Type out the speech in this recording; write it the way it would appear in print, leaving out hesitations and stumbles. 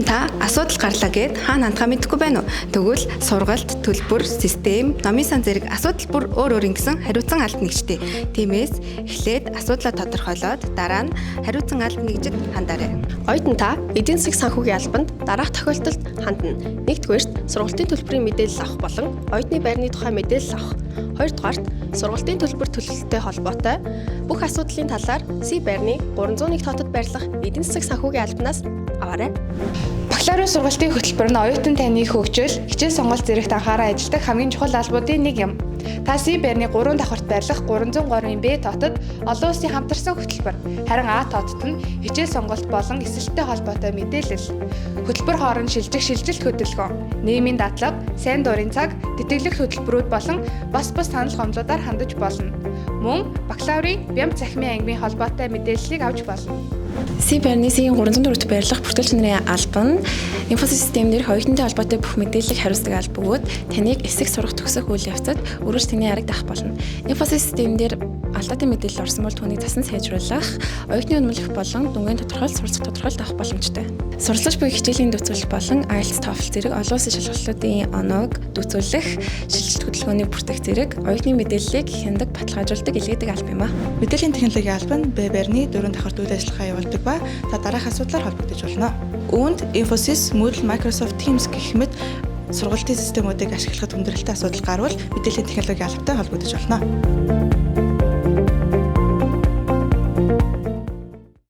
Оюутан та асуудал гарлаа гэд хаана хандхаа мэдэхгүй байна уу? Тэгвэл сургалт, төлбөр, систем, номын сан зэрэг асуудал бүр өөр ингэсэн хариуцсан алт нэгжтэй. Тиймээс эхлээд асуудлаа тодорхойлоод дараа нь хариуцсан алт нэгжид хандаарай. Оюутан та эдийн засгийн санхүүгийн албанд дараах тохиолдолд хандна. Нэгдүгээрт сургалтын төлбөрийн мэдээлэл авах болон оюутны байрны тухай мэдээлэл авах. Хоёрдугаарт сургалтын төлбөр төлөлттэй холбоотой бүх асуудлын талаар С байрны 301 хотод байрлах эдийн засгийн санхүүгийн албанаас аваарай. Бакалаврын сургалтын хөтөлбөр нь оюутан таны хөгжил, хичээл сонголт зэрэгт анхааран ажилладаг хамгийн чухал албуудын нэг юм. Та С байрны 3 давхарт байрлах 303-ын Б тоотод олон улсын хамтарсан хөтөлбөр, харин А тоотод нь хичээл сонголт болон эсэлттэй холбоотой мэдээлэл, хөтөлбөр хооронд шилжих шилжилт хөдөлгөөн, нийгмийн дадлага, сайн дурын цаг, тэтгэлэг хөтөлбөрүүд болон бас санал гомдлуудаар хандаж болно. Мөн бакалаврын бямц цахимын ангимын холбоотой мэдээллийг авч болно. С байрны С-ийн 304-т байрлах бүртгэл чанарын албан инфосис системээр оюутантай холбоотой бүх мэдээллийг хариуцдаг алба бөгөөд таныг эсэх сурах төгсөх үйл явцад өрөөж таны арга даах болно. Инфосис системээр алдаатай мэдээлэл орсон бол түүнийг тасан сайжруулах, оюутны үнэмлэх болон дүнгийн тодорхойлолт, суралцах тодорхойлолт авах боломжтой. Суралцж буй хичээлийн дүүцүүлэлт болон IELTS, TOEFL зэрэг олон улсын шалгалтуудын оноог дүүцүүлэх, шилжилт хөдөлгөөний бүртгэх зэрэг оюутны мэдээллийг хяндаг, баталгаажуулдаг, илгээдэг алба юм а. Мэдээллийн технологийн алба нь Б байрны 4 давхарт үйл ажиллагаа явуулдаг ба та дараах асуудлаар холбогдож болно. Үүнд Infosys, Moodle, Microsoft Teams гэх мэт сургалтын системүүдийг ашиглахад хүндрэлтэй асуудал гарвал мэдээллийн технологийн албатай холбогдож болно.